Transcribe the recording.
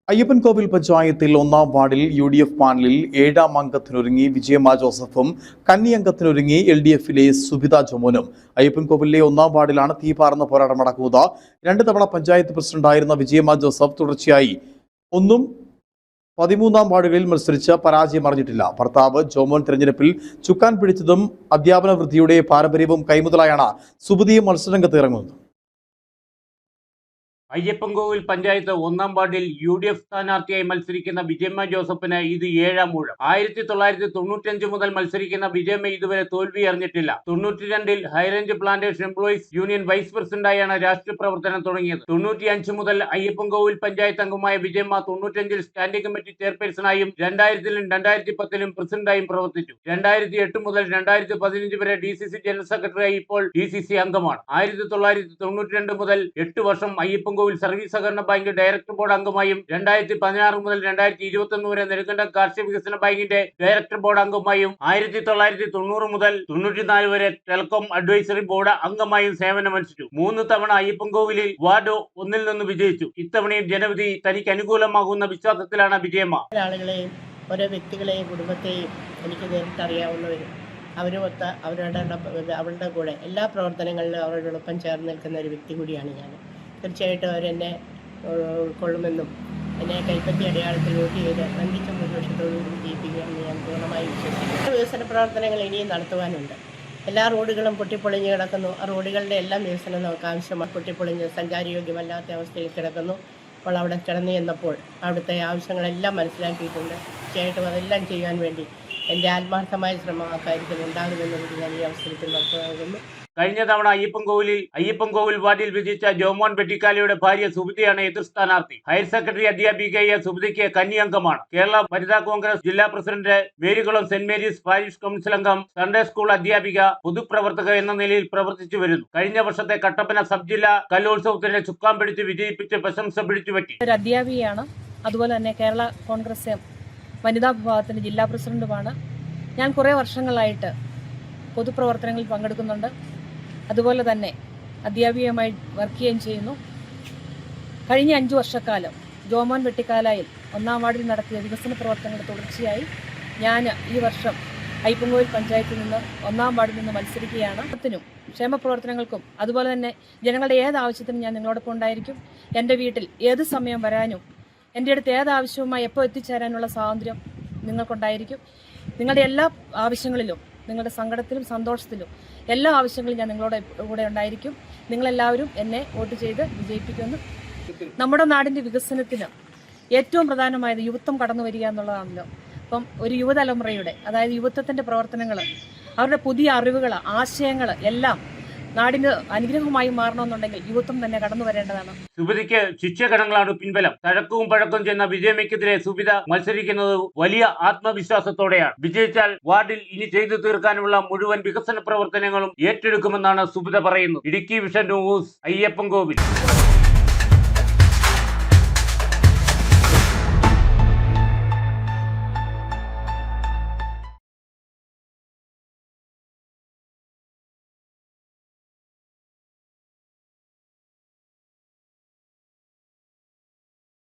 അയ്യപ്പൻകോവിൽ പഞ്ചായത്തിൽ ഒന്നാം വാർഡിൽ UDF പാനലിൽ 7-ാം അംഗത്തിനൊരുങ്ങി വിജയമ്മ ജോസഫും കന്നി അംഗത്തിനൊരുങ്ങി LDF-ലെ സുബിത ജോമോനും. അയ്യപ്പൻകോവിലെ ഒന്നാം വാർഡിലാണ് തീപാറുന്ന പോരാട്ടം നടക്കുന്നത്. 2 തവണ പഞ്ചായത്ത് പ്രസിഡന്റായിരുന്ന വിജയമ്മ ജോസഫ് തുടർച്ചയായി 1ഉം 13-ാം വാർഡുകളിൽ മത്സരിച്ച് പരാജയം അറിഞ്ഞിട്ടില്ല. ഭർത്താവ് ജോമോൻ തെരഞ്ഞെടുപ്പിൽ ചുക്കാൻ പിടിച്ചതും അധ്യാപന വൃത്തിയുടെ പാരമ്പര്യവും കൈമുതലായാണ് സുബിതയും മത്സരരംഗത്ത് ഇറങ്ങുന്നത്. അയ്യപ്പൻകോവിൽ പഞ്ചായത്ത് 1-ാം വാർഡിൽ UDF സ്ഥാനാർത്ഥിയായി മത്സരിക്കുന്ന വിജയമ്മ ജോസഫിന് ഇത് 7-ാം ഊഴം. 1995 മുതൽ മത്സരിക്കുന്ന വിജയമ്മ ഇതുവരെ തോൽവി അറിഞ്ഞിട്ടില്ല. 92-ൽ high range plantation employees union vice പ്രസിഡന്റായാണ് രാഷ്ട്രീയ പ്രവർത്തനം തുടങ്ങിയത്. 95 മുതൽ അയ്യപ്പൻകോവിൽ പഞ്ചായത്ത് അംഗമായ വിജയമ്മ 95-ൽ സ്റ്റാൻഡിംഗ് കമ്മിറ്റി ചെയർപേഴ്സണായും 2000-ലും 2010-ലും പ്രസിഡന്റായും പ്രവർത്തിച്ചു. 2008 മുതൽ 2015 വരെ DCC ജനറൽ സെക്രട്ടറിയായി ഇപ്പോൾ DCC അംഗമാണ്. 1992 മുതൽ 8 വർഷം അയ്യപ്പൻകോവിൽ സർവീസ് സഹകരണ ബാങ്ക് ഡയറക്ടർ ബോർഡ് അംഗമായും 2016 മുതൽ 2021 വരെ നെടുങ്കണ്ടം കാർഷിക വികസന ബാങ്കിന്റെ ഡയറക്ടർ ബോർഡ് അംഗമായും 1990 മുതൽ 94 വരെ ടെലികോം അഡ്വൈസറി ബോർഡ് അംഗമായും സേവനമനുഷ്ഠിച്ചു. 3 തവണ അയ്യപ്പൻകോവിലിൽ വാർഡ് 1-ൽ നിന്ന് വിജയിച്ചു. ഇത്തവണയും ജനവിധി തനിക്ക് അനുകൂലമാകുന്ന വിശ്വാസത്തിലാണ് വിജയമ്മ. ആളുകളെയും ഓരോ വ്യക്തികളെയും കുടുംബത്തെയും എനിക്ക് നേരിട്ട് അറിയാവുന്നവരും അവരുമൊത്ത് അവരുടെ കൂടെ എല്ലാ പ്രവർത്തനങ്ങളിലും അവരോടൊപ്പം ചേർന്ന് നിൽക്കുന്ന ഒരു വ്യക്തി കൂടിയാണ് ഞാൻ. തീർച്ചയായിട്ടും അവരെന്നെ ഉൾക്കൊള്ളുമെന്നും എന്നെ കൈപ്പറ്റി അടയാളത്തിൽ വോട്ട് ചെയ്ത് വൻപിച്ച ഭൂരിപക്ഷത്തോടുകൂടി ജയിപ്പിക്കുകയെന്ന് ഞാൻ പൂർണ്ണമായി വിശ്വസിക്കുന്നു. വികസന പ്രവർത്തനങ്ങൾ ഇനിയും നടത്തുവാനുണ്ട്. എല്ലാ റോഡുകളും പൊട്ടിപ്പൊളിഞ്ഞ് കിടക്കുന്നു. ആ റോഡുകളുടെ എല്ലാം വികസനം നമുക്ക് ആവശ്യമാണ്. പൊട്ടിപ്പൊളിഞ്ഞ് സഞ്ചാരയോഗ്യമല്ലാത്ത അവസ്ഥയിൽ കിടക്കുന്നു. അപ്പോൾ അവിടെ കിടന്നു ചെന്നപ്പോൾ അവിടുത്തെ ആവശ്യങ്ങളെല്ലാം മനസ്സിലാക്കിയിട്ടുണ്ട്. തീർച്ചയായിട്ടും അതെല്ലാം ചെയ്യാൻ വേണ്ടി എൻ്റെ ആത്മാർത്ഥമായ ശ്രമം ആ കാര്യത്തിൽ ഉണ്ടാകുമെന്നുള്ളത് ഞാൻ ഈ അവസരത്തിൽ മനസ്സിലാക്കുന്നു. കഴിഞ്ഞ തവണ അയ്യപ്പൻകോവിൽ വാർഡിൽ വിജയിച്ച ജോമോൻ വെട്ടിക്കാലയുടെ ഭാര്യ സുബിതയാണ് എതിർ സ്ഥാനാർത്ഥി. ഹയർ സെക്കൻഡറി അധ്യാപികയായ സുബിതയ്ക്ക് കന്നി അംഗമാണ്. കേരള വനിതാ കോൺഗ്രസ് ജില്ലാ president, Marykulam saint Mary's parish council അംഗം, സൺഡേ സ്കൂൾ അധ്യാപിക, പൊതുപ്രവർത്തക എന്ന നിലയിൽ പ്രവർത്തിച്ചു വരുന്നു. കഴിഞ്ഞ വർഷത്തെ കട്ടപ്പന സബ് ജില്ലാ കലോത്സവത്തിന്റെ ചുക്കാൻ പിടിച്ച് വിജയിപ്പിച്ച് പ്രശംസ പിടിച്ചുപറ്റി. ഒരു അധ്യാപികയാണ്. അതുപോലെ തന്നെ കേരള കോൺഗ്രസ് വനിതാ വിഭാഗത്തിന്റെ ജില്ലാ പ്രസിഡന്റുമാണ്. ഞാൻ കുറേ വർഷങ്ങളായിട്ട് പൊതുപ്രവർത്തനങ്ങളിൽ പങ്കെടുക്കുന്നുണ്ട്. അതുപോലെ തന്നെ അധ്യാപികയുമായി വർക്ക് ചെയ്യുകയും ചെയ്യുന്നു. കഴിഞ്ഞ 5 വർഷക്കാലം ജോമോൻ വെട്ടിക്കാലയിൽ 1-ാം വാർഡിൽ നടത്തിയ വികസന പ്രവർത്തനങ്ങൾ തുടർച്ചയായി ഞാൻ ഈ വർഷം അയ്യപ്പൻകോവിൽ പഞ്ചായത്തിൽ നിന്ന് 1-ാം വാർഡിൽ നിന്ന് മത്സരിക്കുകയാണ്. ക്ഷേമപ്രവർത്തനങ്ങൾക്കും അതുപോലെ തന്നെ ജനങ്ങളുടെ ഏത് ആവശ്യത്തിനും ഞാൻ നിങ്ങളോടൊപ്പം ഉണ്ടായിരിക്കും. എൻ്റെ വീട്ടിൽ ഏത് സമയം വരാനും എൻ്റെ അടുത്ത് ഏത് ആവശ്യവുമായി എപ്പോൾ എത്തിച്ചേരാനുള്ള സ്വാതന്ത്ര്യം നിങ്ങൾക്കുണ്ടായിരിക്കും. നിങ്ങളുടെ എല്ലാ ആവശ്യങ്ങളിലും, നിങ്ങളുടെ സങ്കടത്തിലും സന്തോഷത്തിലും എല്ലാ ആവശ്യങ്ങളും ഞാൻ നിങ്ങളുടെ കൂടെ ഉണ്ടായിരിക്കും. നിങ്ങളെല്ലാവരും എന്നെ വോട്ട് ചെയ്ത് വിജയിപ്പിക്കുമെന്ന്. നമ്മുടെ നാടിൻ്റെ വികസനത്തിന് ഏറ്റവും പ്രധാനമായത് യുവത്വം കടന്നു വരിക എന്നുള്ളതാണല്ലോ. അപ്പം ഒരു യുവതലമുറയുടെ, അതായത് യുവത്വത്തിൻ്റെ പ്രവർത്തനങ്ങൾ, അവരുടെ പുതിയ അറിവുകൾ, ആശയങ്ങൾ എല്ലാം നാടിന് അനുഗ്രഹമായി മാറണമെന്നുണ്ടെങ്കിൽ യുവത്വം തന്നെ കടന്നു വരേണ്ടതാണ്. സുബിതയ്ക്ക് ശിക്ഷകണങ്ങളാണ് പിൻബലം. തഴക്കവും പഴക്കവും ചെന്ന വിജയമ്മയ്ക്കെതിരെ സുബിത മത്സരിക്കുന്നത് വലിയ ആത്മവിശ്വാസത്തോടെയാണ്. വിജയിച്ചാൽ വാർഡിൽ ഇനി ചെയ്തു തീർക്കാനുള്ള മുഴുവൻ വികസന പ്രവർത്തനങ്ങളും ഏറ്റെടുക്കുമെന്നാണ് സുബിത പറയുന്നത്. Idukki vision news, Ayyappancoil.